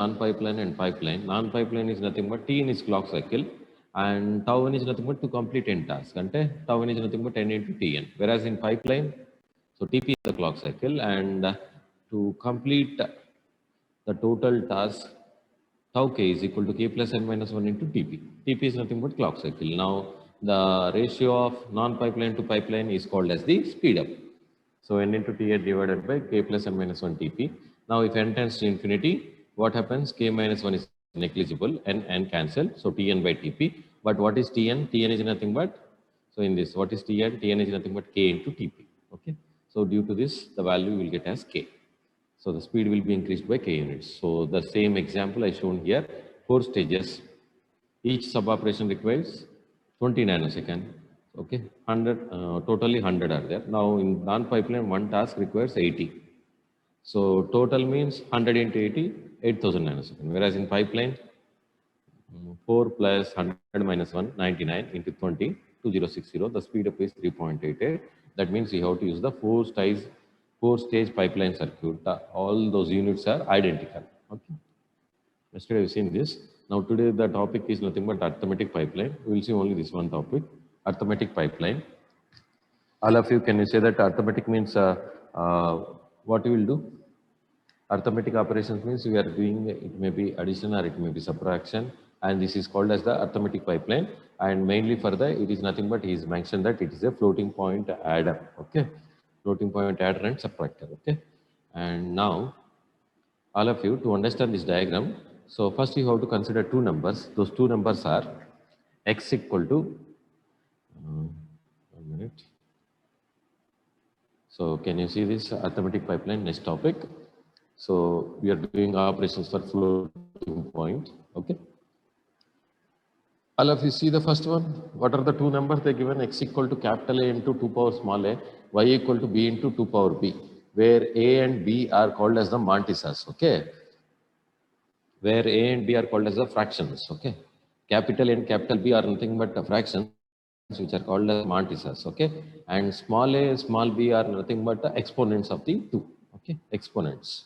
non-pipeline and pipeline. Non-pipeline is nothing but T in its clock cycle, and tau n is nothing but to complete n task. Ante tau n is nothing but n into Tn. Whereas in pipeline, so Tp is the clock cycle, and to complete the total task, tau k is equal to k plus n minus 1 into Tp. Tp is nothing but clock cycle. Now, the ratio of non-pipeline to pipeline is called as the speed up. So n into Tn divided by k plus n minus 1 Tp. Now, if n tends to infinity, what happens? K minus 1 is negligible, n cancel, so Tn by Tp. But what is Tn? Tn is nothing but, so in this, what is Tn? Tn is nothing but k into Tp. Okay. So due to this, the value will get as k. So the speed will be increased by k units. So the same example I shown here, 4 stages. Each sub operation requires 20 nanosecond. Okay, 100, totally 100 are there. Now in non-pipeline, one task requires 80. So total means 100 into 80, 8000 nanosecond. Whereas in pipeline, 4 plus 100 minus 1, 99 into 20, 2060. The speed up is 3.88. That means you have to use the four-stage pipeline circuit. All those units are identical. Okay. Yesterday we've seen this. Now today the topic is nothing but arithmetic pipeline. We will see only this one topic, arithmetic pipeline. All of you, can you say that arithmetic means what you will do? Arithmetic operations means we are doing, it may be addition or it may be subtraction, and this is called as the arithmetic pipeline. And mainly for the, it is nothing but he is mentioned that it is a floating point adder. Okay, floating point adder and subtractor. Okay, and now all of you, to understand this diagram, so first you have to consider two numbers. Those two numbers are x equal to 1 minute. So can you see this arithmetic pipeline? Next topic. So we are doing operations for floating point. Okay. All of you see the first one. What are the two numbers they given? X equal to capital A into 2 power small a, y equal to b into 2 power b, where a and b are called as the mantisas. Okay. Where a and b are called as the fractions. Okay. Capital A and capital B are nothing but fractions which are called as mantisas. Okay. And small a, small b are nothing but the exponents of the two. Okay. Exponents.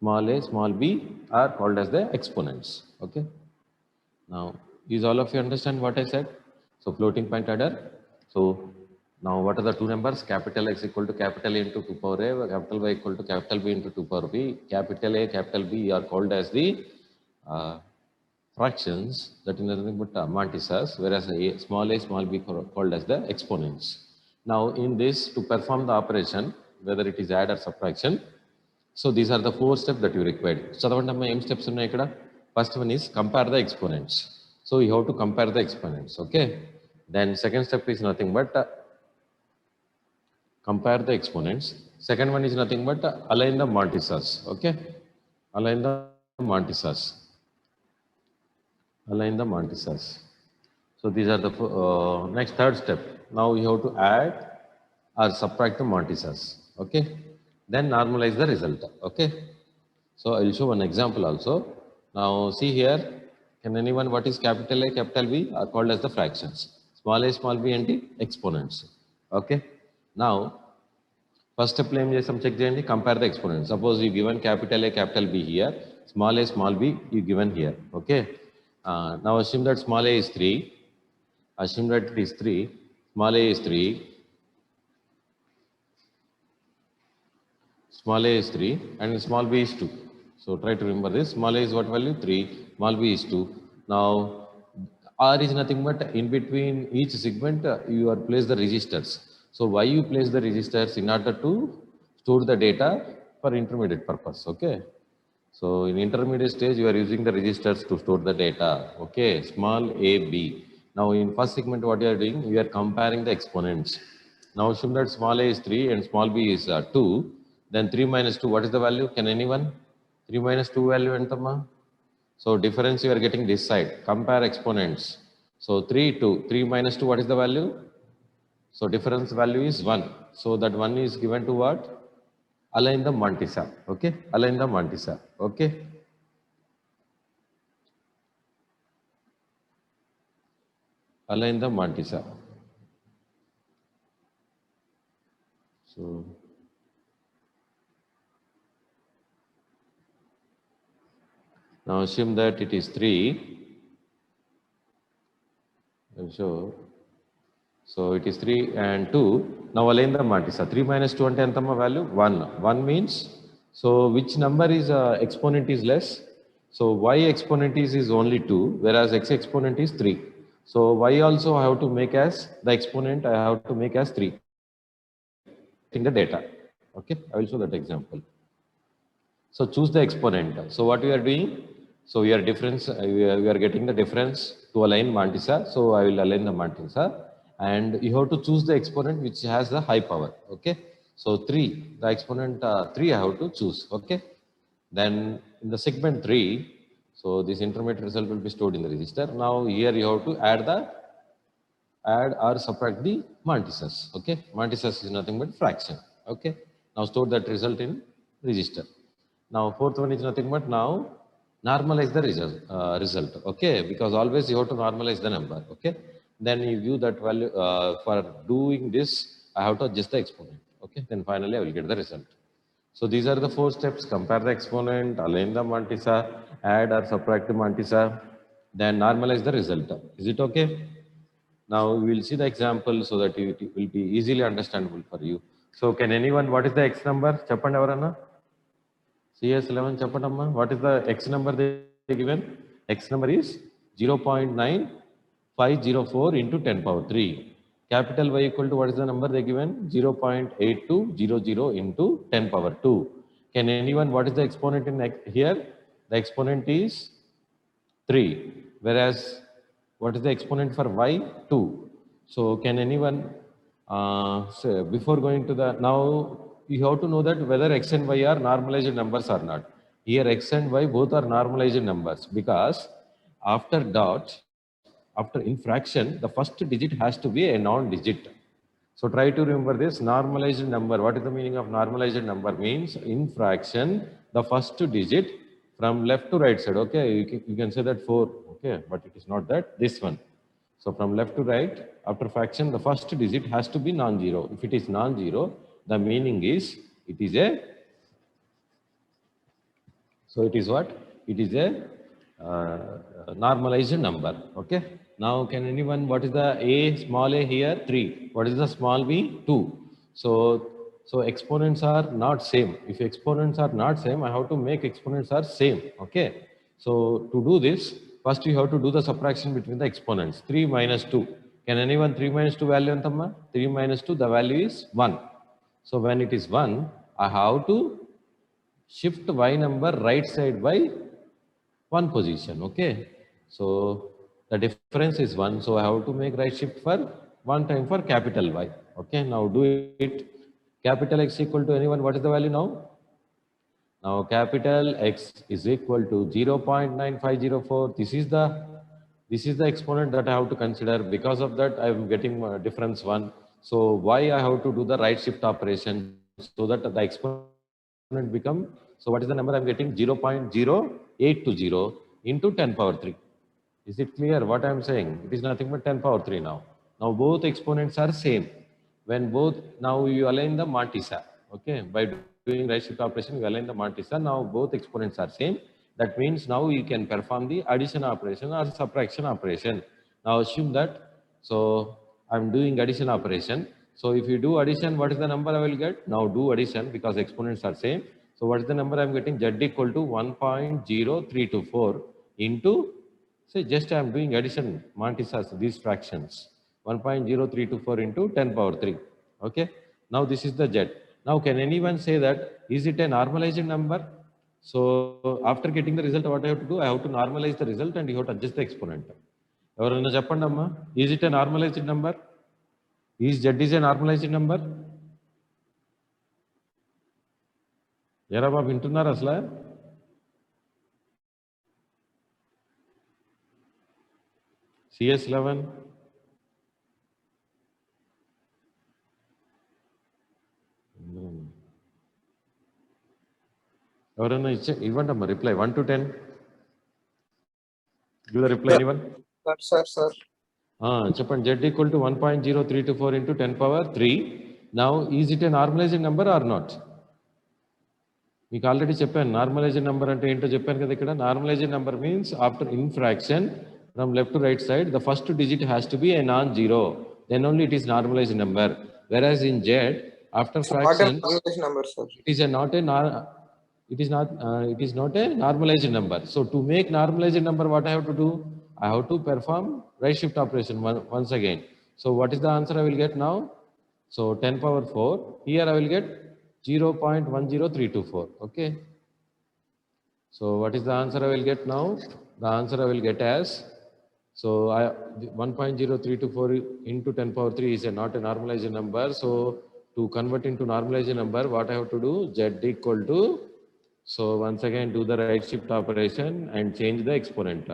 Small a, small b are called as the exponents. Okay. Now, is all of you understand what I said? So floating point adder. So now what are the two numbers? Capital X equal to capital A into 2 power A, capital Y equal to capital B into 2 power B. Capital A, capital B are called as the fractions, that is nothing but mantisas, whereas a, small b called as the exponents. Now in this, to perform the operation, whether it is add or subtraction, so these are the 4 steps that you required. చదవండి ఏం steps ఉన్నాయి ఇక్కడ? First one is compare the exponents. So you have to compare the exponents. Okay. Then second step is nothing but compare the exponents. Second one is nothing but align the mantisas. Okay. Align the mantisas. Align the mantisas. So these are the next third step. Now you have to add or subtract the mantisas. Okay. Then normalize the result. Okay. So I will show one example also. Now see here, can anyone, what is capital A, capital B are called as the fractions. Small a, small b and exponents. Okay. Now first step ఏం చేస్తాం, check చేయండి, compare the exponents. Suppose you given capital A, capital B here, small a, small b you given here. Okay. Now assume that small a is 3. Assume that it is 3. Small a is 3. Small a is 3 and small b is 2. So try to remember this. Small a is what value? 3. Small b is 2. Now R is nothing but in between each segment you are place the registers. So why you place the registers? In order to store the data for intermediate purpose. Okay. So in intermediate stage you are using the registers to store the data. Okay. Small a, b. Now in first segment what you are doing? You are comparing the exponents. Now assume that small a is 3 and small b is 2. Then 3 minus 2, what is the value? Can anyone? 3 minus 2 value entama? So difference you are getting this side. Compare exponents. So 3, 2. 3 minus 2, what is the value? So difference value is 1. So that 1 is given to what? Align the mantissa. Okay. Align the mantissa. Okay. Align the mantissa. So Now assume that it is 3. I'll show. So it is 3 and 2. Now align the Mantissa. 3 minus 2 and 10 value 1. 1 means, so which number is exponent is less? So y exponent is only 2, whereas x exponent is 3. So y also I have to make as the exponent, I have to make as 3 in the data. Okay, I will show that example. So choose the exponent. So what we are doing? So we are getting the difference to align Mantissa. So I will align the Mantissa, and you have to choose the exponent which has the high power. Okay. So 3, the exponent 3 I have to choose. Okay. Then in the segment 3, so this intermediate result will be stored in the register. Now here you have to add or subtract the Mantissas. Okay. Mantissas is nothing but fraction. Okay. Now store that result in register. Now fourth one is nothing but now normalize the result. Okay, because always you have to normalize the number. Okay, then you view that value. For doing this, I have to adjust the exponent. Okay, then finally I will get the result. So these are the 4 steps: compare the exponent, align the Mantissa, add or subtract the Mantissa, then normalize the result. Is it okay? Now we will see the example so that it will be easily understandable for you. So can anyone, what is the X number? Chappandi evarana? CS11 Chapadamma, what is the X number they given? X number is 0.9504 into 10 power 3. Capital Y equal to what is the number they given? 0.8200 into 10 power 2. Can anyone, what is the exponent in here? The exponent is 3. Whereas, what is the exponent for Y? 2. So, can anyone, say, before going to the, now you have to know that whether X and Y are normalized numbers or not. Here X and Y both are normalized numbers because after dot, after in fraction, the first digit has to be a non-digit. So try to remember this normalized number. What is the meaning of normalized number? Means in fraction, the first digit from left to right side. Okay, you can say that 4. Okay, but it is not that, this one. So from left to right, after fraction, the first digit has to be non-zero. If it is non-zero, the meaning is it is a, so it is what? It is a normalized number. Okay. Now can anyone, what is the a, small a here? 3. What is the small b? 2. So exponents are not same. If exponents are not same, I have to make exponents are same. Okay. So to do this, first you have to do the subtraction between the exponents. 3 minus 2. Can anyone 3 minus 2 value entamma? 3 minus 2, the value is 1. So when it is 1, I have to shift y number right side by 1 position. Okay. So the difference is 1. So I have to make right shift for 1 time for capital Y. Okay. Now do it. Capital X equal to anyone. What is the value now? Now capital X is equal to 0.9504. This is the exponent that I have to consider. Because of that, I am getting difference 1. So why I have to do the right shift operation so that the exponent become, so what is the number I'm getting? 0.0820 into 10 power 3. Is it clear what I'm saying? It is nothing but 10 power 3 now. Now both exponents are same. When both, now you align the Mantissa. Okay, by doing right shift operation, you align the Mantissa. Now both exponents are same. That means now you can perform the addition operation or subtraction operation. Now assume that, so I'm doing addition operation. So if you do addition, what is the number I will get? Now do addition because exponents are same. So what is the number I'm getting? Z equal to 1.0324 into, say just I'm doing addition, Mantissas, these fractions. 1.0324 into 10 power 3. Okay. Now this is the Z. Now can anyone say that, is it a normalized number? So after getting the result, what I have to do? I have to normalize the result and you have to adjust the exponent. Is it a normalized number? Is Z is a normalized number? ఎరా బాబు వింటున్నారు అసలు? CS11 ఎవరైనా ఇవ్వండి అమ్మా reply 1 to 10. Give the reply anyone? Sir. చెప్పండి. Z equal to 1.0324 into 10 power 3. Now is it a normalized number or not? మీకు already చెప్పాను normalised number అంటే ఏంటో చెప్పాను కదా ఇక్కడ. Normalised number means after infarction from left to right side the first digit has to be a non-zero, then only it is normalized number. Whereas in Z, after Not a fraction normalized number, sir. it is not a normalized number. So to make normalized number, what I have to do? I have to perform right shift operation once again. So what is the answer I will get now? So 10 power 4, here I will get 0.10324. Okay. So what is the answer I will get now? The answer I will get as, so 1.0324 into 10 power 3 is not a normalized number. So to convert into normalized number, what I have to do? Z equal to, so once again do the right shift operation and change the exponent.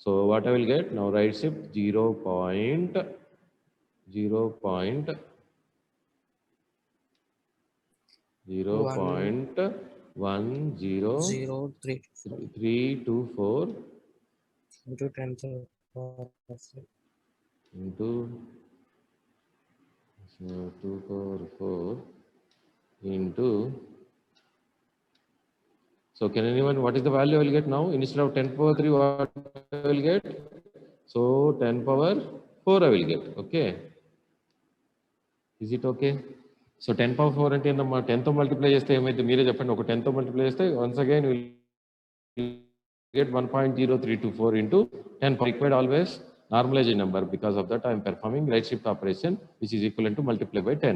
So what I will get now? Right shift 0.10324 into 10 to the power 3 into 2 power 4 into, so can anyone, what is the value I will get now? Instead of 10 power 3, what I will get? So 10 power 4 I will get. Okay. Is it okay? So 10 power 4 అంటే ఏంటమ్మా? 10 తో multiply చేస్తే ఏమైతే మీరే చెప్పండి. ఒక 10 తో multiply చేస్తే once again we will get 1.0324 into 10 power. Required always normalized number. Because of that I am performing right shift operation, which is equivalent to multiply by 10.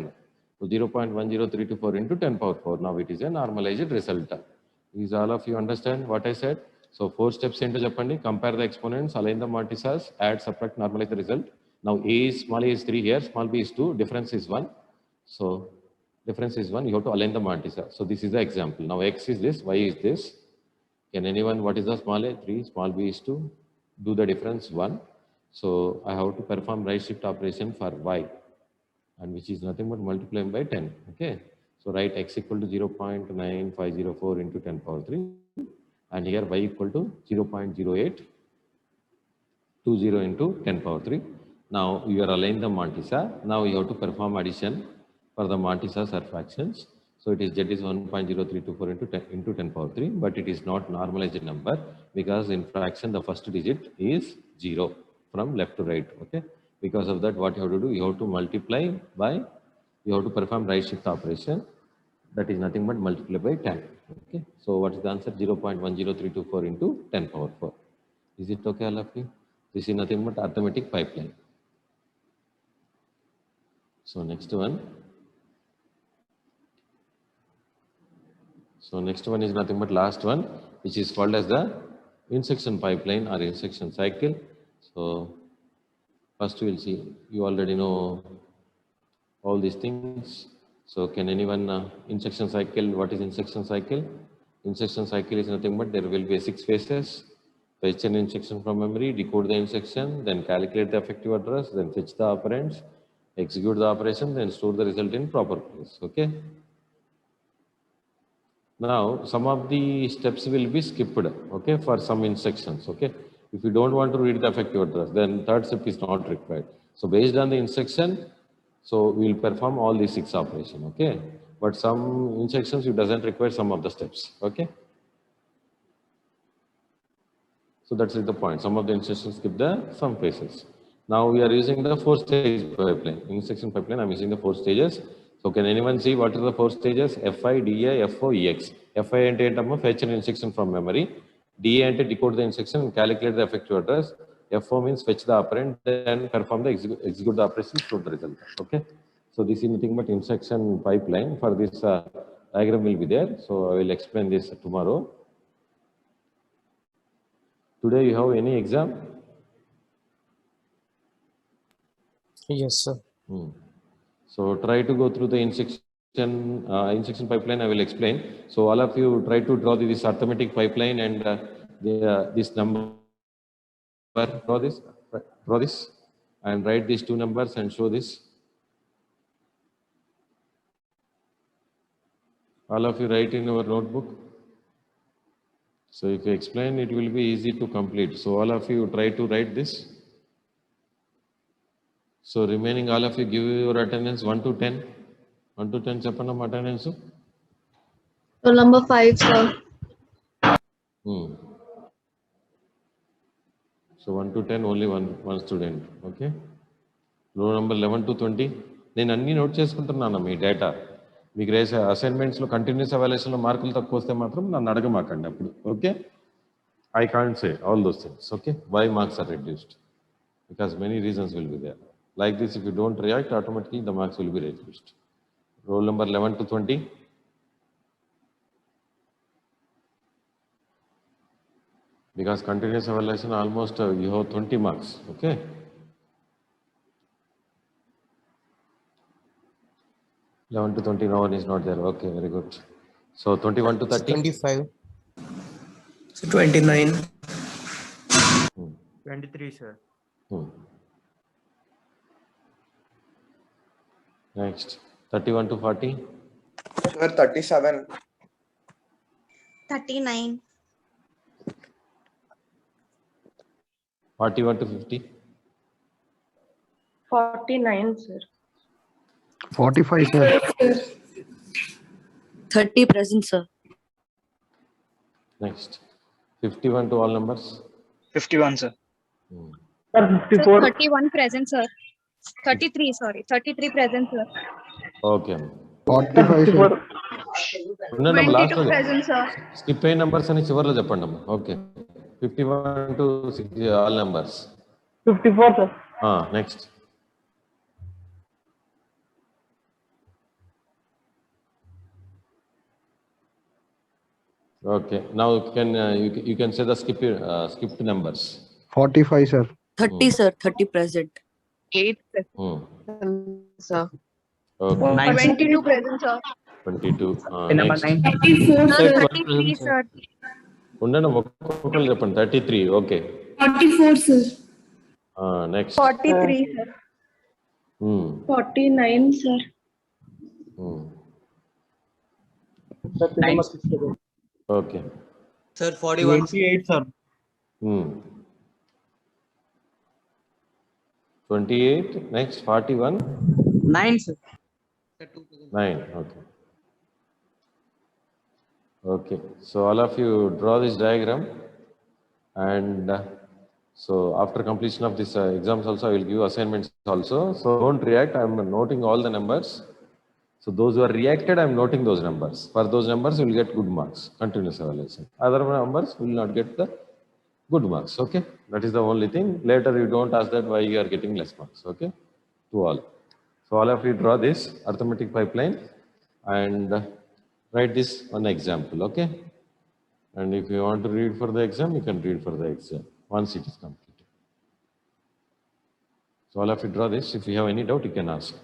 So 0.10324 into 10 power 4. Now it is a normalized result. Is all of you understand what I said? So 4 steps into Japandi. Compare the exponents, align the multisars, add, subtract, normalize the result. Now small a is 3 here, small b is 2, difference is 1. So difference is 1, you have to align the multisar. So this is the example. Now x is this, y is this. Can anyone, what is the small a? 3, small b is 2. Do the difference 1. So I have to perform right shift operation for y, and which is nothing but multiplying by 10. Okay. So write x equal to 0.9504 into 10 power 3. And here y equal to 0.0820 into 10 power 3. Now you are aligned the multisar. Now you have to perform addition for the multisars or fractions. So it is z is 1.0324 into 10 power 3, but it is not normalized number because in fraction the first digit is 0 from left to right. Okay. Because of that, what you have to do? You have to multiply by, you have to perform right shift operation. That is nothing but multiply by 10. Okay. So what is the answer? 0.10324 into 10 power 4. Is it okay, all of you? This is nothing but arithmetic pipeline. So next one. So next one is nothing but last one, which is called as the insection pipeline or insection cycle. So first we'll see, you already know all these things. So can anyone, insection cycle, what is insection cycle? Insection cycle is nothing but there will be 6 phases. Fetch an instruction from memory, decode the instruction, then calculate the effective address, then fetch the operands, execute the operation, then store the result in proper place. Okay. Now some of the steps will be skipped. Okay, for some instructions. Okay. If you don't want to read the effective address, then third step is not required. So based on the instruction, so we will perform all these 6 operations. Okay. But some instructions you doesn't require some of the steps. Okay. So that's the point. Some of the instructions skip the some phases. Now we are using the 4-stage pipeline. Instruction pipeline, I'm using the 4 stages. So can anyone see what are the 4 stages? FI, DA, FO, EX. FI ante entamo fetch an instruction from memory. DA ante decode the instruction and calculate the effective address. FO means fetch the operand, then perform the execute the operation, store the result. Okay. So this is nothing but instruction pipeline. For this diagram will be there. So I will explain this tomorrow. Today you have any exam? Yes, sir. So try to go through the instruction pipeline. I will explain. So all of you try to draw this arithmetic pipeline and this number. Draw this, and write these 2 numbers and show this. All of you write in your notebook. So if you explain, it will be easy to complete. So all of you try to write this. So remaining all of you give your attendance 1 to 10. 1 to 10 చెప్పండి attendance. Roll number 5, sir. So 1 to 10, only one student. Okay. Roll number 11 to 20. నేను అన్నీ note చేసుకుంటున్నాను మీ data. మీకు రేసే అసైన్మెంట్స్లో continuous ఎవాల్యుయేషన్లో మార్కులు తక్కువ వస్తే మాత్రం నన్ను అడగమాకండి అప్పుడు. Okay. I can't say all those things. Okay. Why marks are reduced? Because many reasons will be there. Like this, if you don't react, automatically the marks will be reduced. Roll number 11 to 20. Because continuous evaluation almost you have 20 marks. Okay. 11 to 20, no one is not there. Okay, very good. So 21 to 30. 25. So 29. 23, sir. Next, 31 to 40. Sir, 37. 39. 41 to 50. 49, sir. 45, sir. 30 present, sir. Next, 51 to all numbers. 51, sir. Sir, 54. 31 present, sir. 33, sorry. 33 present, sir. Okay. 45, sir. 22 present, sir. Skip a numbers అని చివర్లో చెప్పండి అమ్మా. Okay. 51 to 60, all numbers. 54, sir. Next. Okay. Now you can say the skipped numbers. 45, sir. 30, sir. 30 present. 8 Sir. Okay. 22 present, sir. 22. Number Next. 9. 33, sir. ఉండండి ఒక్కొక్కరు చెప్పండి. 33. Okay. 44, sir. Next. 43, sir. 49, sir. 9. Okay. Sir, 41. 28, sir. 28. Next, 41. 9, sir. 9. Okay. Okay. So all of you draw this diagram, and so after completion of this exams also, I will give assignments also. So don't react. I am noting all the numbers. So those who are reacted, I am noting those numbers. For those numbers, you will get good marks. Continuous evaluation. Other numbers will not get the good marks. Okay. That is the only thing. Later you don't ask that why you are getting less marks. Okay. To all. So all of you draw this arithmetic pipeline and write this one example. Okay. And if you want to read for the exam, you can read for the exam once it is completed. So all of you draw this. If you have any doubt, you can ask.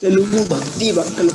Telugu భక్తి బట్టలు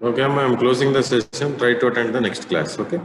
Okay, I'm closing the session. Try to attend the next class. Okay.